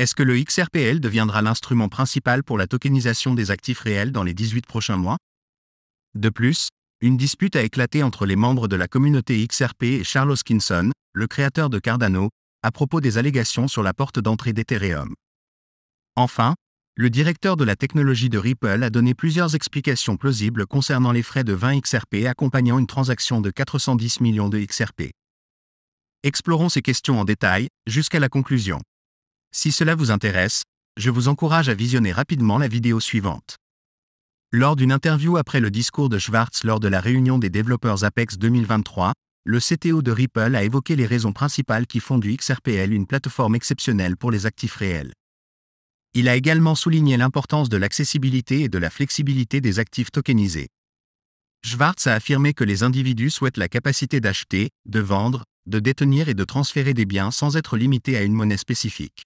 Est-ce que le XRPL deviendra l'instrument principal pour la tokenisation des actifs réels dans les 18 prochains mois? De plus, une dispute a éclaté entre les membres de la communauté XRP et Charles Hoskinson, le créateur de Cardano, à propos des allégations sur la porte d'entrée d'Ethereum. Enfin, le directeur de la technologie de Ripple a donné plusieurs explications plausibles concernant les frais de 20 XRP accompagnant une transaction de 410 millions de XRP. Explorons ces questions en détail, jusqu'à la conclusion. Si cela vous intéresse, je vous encourage à visionner rapidement la vidéo suivante. Lors d'une interview après le discours de Schwartz lors de la réunion des développeurs Apex 2023, le CTO de Ripple a évoqué les raisons principales qui font du XRPL une plateforme exceptionnelle pour les actifs réels. Il a également souligné l'importance de l'accessibilité et de la flexibilité des actifs tokenisés. Schwartz a affirmé que les individus souhaitent la capacité d'acheter, de vendre, de détenir et de transférer des biens sans être limités à une monnaie spécifique.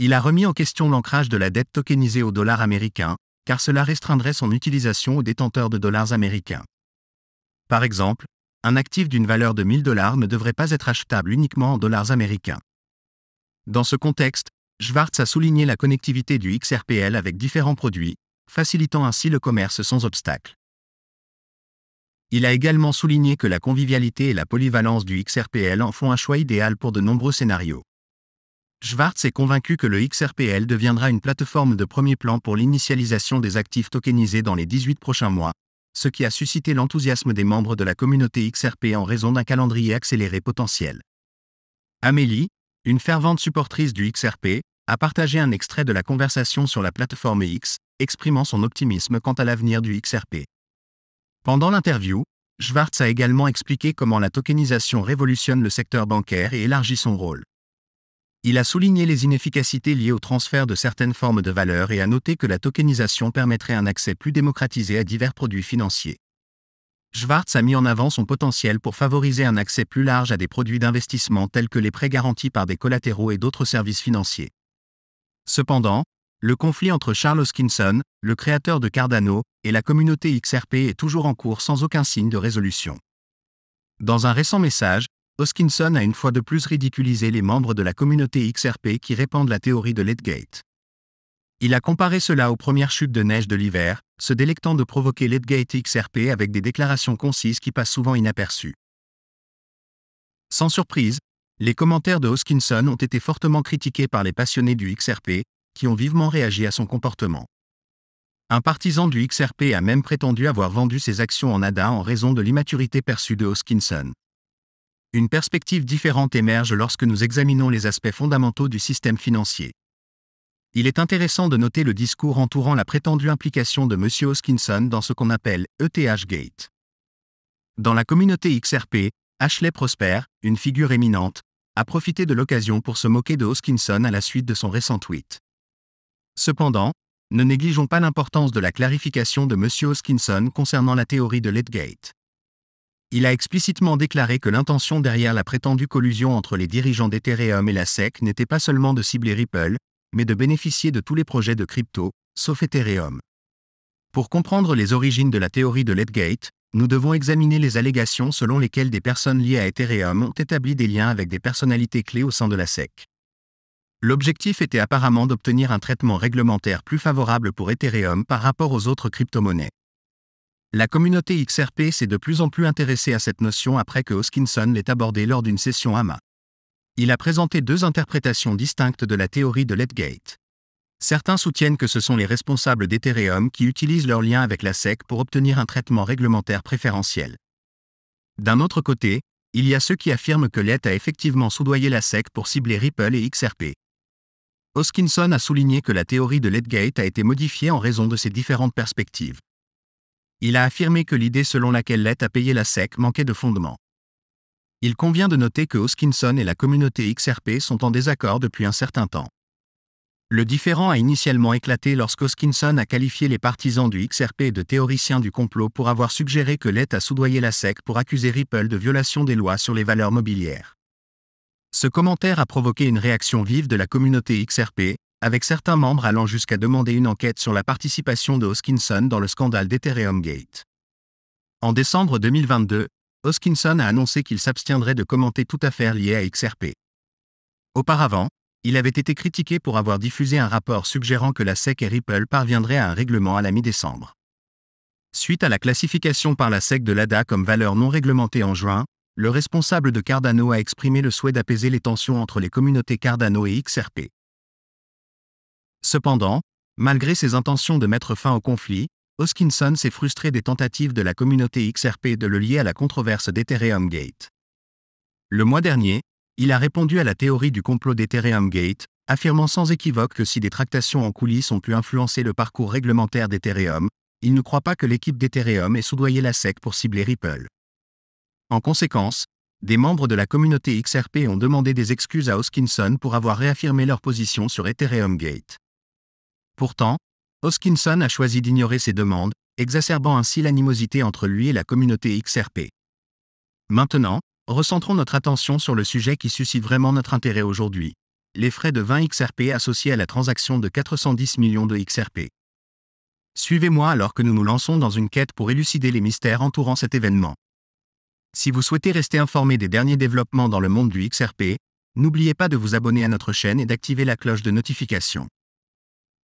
Il a remis en question l'ancrage de la dette tokenisée au dollar américain, car cela restreindrait son utilisation aux détenteurs de dollars américains. Par exemple, un actif d'une valeur de 1000 $ ne devrait pas être achetable uniquement en dollars américains. Dans ce contexte, Schwartz a souligné la connectivité du XRPL avec différents produits, facilitant ainsi le commerce sans obstacle. Il a également souligné que la convivialité et la polyvalence du XRPL en font un choix idéal pour de nombreux scénarios. Schwartz est convaincu que le XRPL deviendra une plateforme de premier plan pour l'initialisation des actifs tokenisés dans les 18 prochains mois, ce qui a suscité l'enthousiasme des membres de la communauté XRP en raison d'un calendrier accéléré potentiel. Amélie, une fervente supportrice du XRP, a partagé un extrait de la conversation sur la plateforme X, exprimant son optimisme quant à l'avenir du XRP. Pendant l'interview, Schwartz a également expliqué comment la tokenisation révolutionne le secteur bancaire et élargit son rôle. Il a souligné les inefficacités liées au transfert de certaines formes de valeur et a noté que la tokenisation permettrait un accès plus démocratisé à divers produits financiers. Schwartz a mis en avant son potentiel pour favoriser un accès plus large à des produits d'investissement tels que les prêts garantis par des collatéraux et d'autres services financiers. Cependant, le conflit entre Charles Hoskinson, le créateur de Cardano, et la communauté XRP est toujours en cours sans aucun signe de résolution. Dans un récent message, Hoskinson a une fois de plus ridiculisé les membres de la communauté XRP qui répandent la théorie de Letgate. Il a comparé cela aux premières chutes de neige de l'hiver, se délectant de provoquer Letgate XRP avec des déclarations concises qui passent souvent inaperçues. Sans surprise, les commentaires de Hoskinson ont été fortement critiqués par les passionnés du XRP, qui ont vivement réagi à son comportement. Un partisan du XRP a même prétendu avoir vendu ses actions en ADA en raison de l'immaturité perçue de Hoskinson. Une perspective différente émerge lorsque nous examinons les aspects fondamentaux du système financier. Il est intéressant de noter le discours entourant la prétendue implication de M. Hoskinson dans ce qu'on appelle ETH Gate. Dans la communauté XRP, Ashley Prosper, une figure éminente, a profité de l'occasion pour se moquer de Hoskinson à la suite de son récent tweet. Cependant, ne négligeons pas l'importance de la clarification de M. Hoskinson concernant la théorie de Letgate. Il a explicitement déclaré que l'intention derrière la prétendue collusion entre les dirigeants d'Ethereum et la SEC n'était pas seulement de cibler Ripple, mais de bénéficier de tous les projets de crypto, sauf Ethereum. Pour comprendre les origines de la théorie de Letgate, nous devons examiner les allégations selon lesquelles des personnes liées à Ethereum ont établi des liens avec des personnalités clés au sein de la SEC. L'objectif était apparemment d'obtenir un traitement réglementaire plus favorable pour Ethereum par rapport aux autres crypto-monnaies. La communauté XRP s'est de plus en plus intéressée à cette notion après que Hoskinson l'ait abordée lors d'une session AMA. Il a présenté deux interprétations distinctes de la théorie de Letgate. Certains soutiennent que ce sont les responsables d'Ethereum qui utilisent leurs liens avec la SEC pour obtenir un traitement réglementaire préférentiel. D'un autre côté, il y a ceux qui affirment que l'ETH a effectivement soudoyé la SEC pour cibler Ripple et XRP. Hoskinson a souligné que la théorie de Letgate a été modifiée en raison de ces différentes perspectives. Il a affirmé que l'idée selon laquelle l'ETH a payé la SEC manquait de fondement. Il convient de noter que Hoskinson et la communauté XRP sont en désaccord depuis un certain temps. Le différend a initialement éclaté lorsqu'Hoskinson a qualifié les partisans du XRP de théoriciens du complot pour avoir suggéré que l'ETH a soudoyé la SEC pour accuser Ripple de violation des lois sur les valeurs mobilières. Ce commentaire a provoqué une réaction vive de la communauté XRP, avec certains membres allant jusqu'à demander une enquête sur la participation de Hoskinson dans le scandale d'Ethereum Gate. En décembre 2022, Hoskinson a annoncé qu'il s'abstiendrait de commenter toute affaire liée à XRP. Auparavant, Il avait été critiqué pour avoir diffusé un rapport suggérant que la SEC et Ripple parviendraient à un règlement à la mi-décembre. Suite à la classification par la SEC de l'ADA comme valeur non réglementée en juin, le responsable de Cardano a exprimé le souhait d'apaiser les tensions entre les communautés Cardano et XRP. Cependant, malgré ses intentions de mettre fin au conflit, Hoskinson s'est frustré des tentatives de la communauté XRP de le lier à la controverse d'Ethereum Gate. Le mois dernier, il a répondu à la théorie du complot d'Ethereum Gate, affirmant sans équivoque que si des tractations en coulisses ont pu influencer le parcours réglementaire d'Ethereum, il ne croit pas que l'équipe d'Ethereum ait soudoyé la SEC pour cibler Ripple. En conséquence, des membres de la communauté XRP ont demandé des excuses à Hoskinson pour avoir réaffirmé leur position sur Ethereum Gate. Pourtant, Hoskinson a choisi d'ignorer ces demandes, exacerbant ainsi l'animosité entre lui et la communauté XRP. Maintenant, recentrons notre attention sur le sujet qui suscite vraiment notre intérêt aujourd'hui, les frais de 20 XRP associés à la transaction de 410 millions de XRP. Suivez-moi alors que nous nous lançons dans une quête pour élucider les mystères entourant cet événement. Si vous souhaitez rester informé des derniers développements dans le monde du XRP, n'oubliez pas de vous abonner à notre chaîne et d'activer la cloche de notification.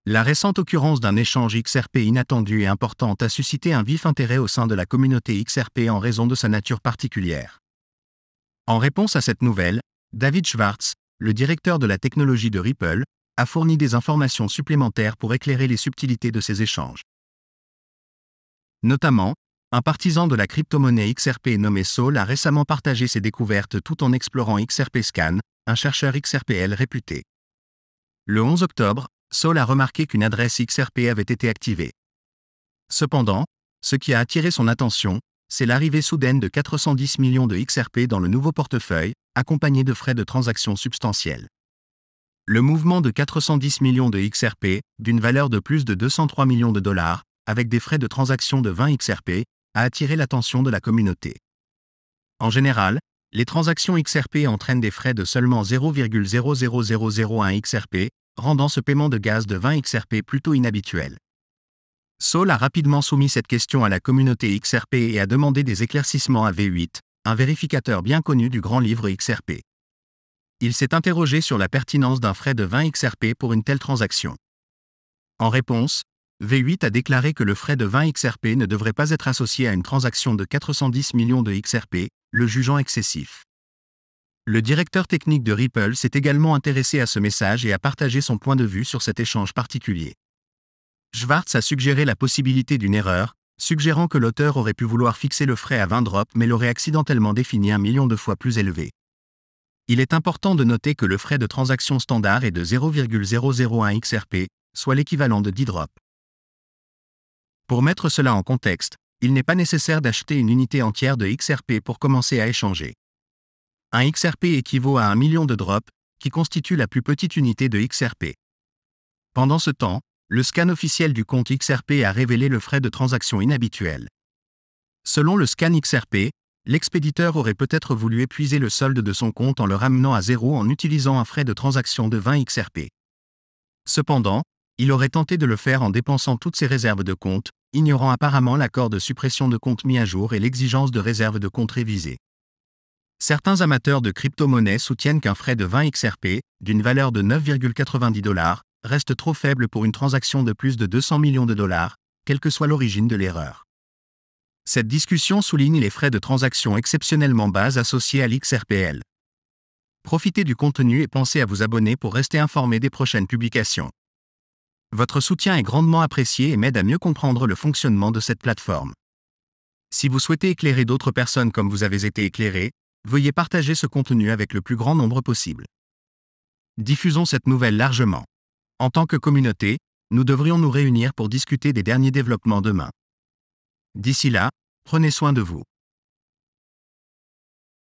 La récente occurrence d'un échange XRP inattendu et important a suscité un vif intérêt au sein de la communauté XRP en raison de sa nature particulière. En réponse à cette nouvelle, David Schwartz, le directeur de la technologie de Ripple, a fourni des informations supplémentaires pour éclairer les subtilités de ces échanges. Notamment, un partisan de la crypto-monnaie XRP nommé Saul a récemment partagé ses découvertes tout en explorant XRP Scan, un chercheur XRPL réputé. Le 11 octobre, Saul a remarqué qu'une adresse XRP avait été activée. Cependant, ce qui a attiré son attention, c'est l'arrivée soudaine de 410 millions de XRP dans le nouveau portefeuille, accompagné de frais de transaction substantiels. Le mouvement de 410 millions de XRP, d'une valeur de plus de 203 millions de dollars, avec des frais de transaction de 20 XRP, a attiré l'attention de la communauté. En général, les transactions XRP entraînent des frais de seulement 0,00001 XRP, rendant ce paiement de gaz de 20 XRP plutôt inhabituel. Saul a rapidement soumis cette question à la communauté XRP et a demandé des éclaircissements à V8, un vérificateur bien connu du grand livre XRP. Il s'est interrogé sur la pertinence d'un frais de 20 XRP pour une telle transaction. En réponse, V8 a déclaré que le frais de 20 XRP ne devrait pas être associé à une transaction de 410 millions de XRP, le jugeant excessif. Le directeur technique de Ripple s'est également intéressé à ce message et a partagé son point de vue sur cet échange particulier. Schwartz a suggéré la possibilité d'une erreur, suggérant que l'auteur aurait pu vouloir fixer le frais à 20 drops mais l'aurait accidentellement défini 1 million de fois plus élevé. Il est important de noter que le frais de transaction standard est de 0,001 XRP, soit l'équivalent de 10 drops. Pour mettre cela en contexte, il n'est pas nécessaire d'acheter une unité entière de XRP pour commencer à échanger. Un XRP équivaut à 1 million de drops, qui constitue la plus petite unité de XRP. Pendant ce temps, le scan officiel du compte XRP a révélé le frais de transaction inhabituel. Selon le scan XRP, l'expéditeur aurait peut-être voulu épuiser le solde de son compte en le ramenant à zéro en utilisant un frais de transaction de 20 XRP. Cependant, il aurait tenté de le faire en dépensant toutes ses réserves de compte, ignorant apparemment l'accord de suppression de compte mis à jour et l'exigence de réserve de compte révisée. Certains amateurs de crypto-monnaies soutiennent qu'un frais de 20 XRP, d'une valeur de 9,90 $, reste trop faible pour une transaction de plus de 200 millions de dollars, quelle que soit l'origine de l'erreur. Cette discussion souligne les frais de transaction exceptionnellement bas associés à l'XRPL. Profitez du contenu et pensez à vous abonner pour rester informé des prochaines publications. Votre soutien est grandement apprécié et m'aide à mieux comprendre le fonctionnement de cette plateforme. Si vous souhaitez éclairer d'autres personnes comme vous avez été éclairé, veuillez partager ce contenu avec le plus grand nombre possible. Diffusons cette nouvelle largement. En tant que communauté, nous devrions nous réunir pour discuter des derniers développements demain. D'ici là, prenez soin de vous.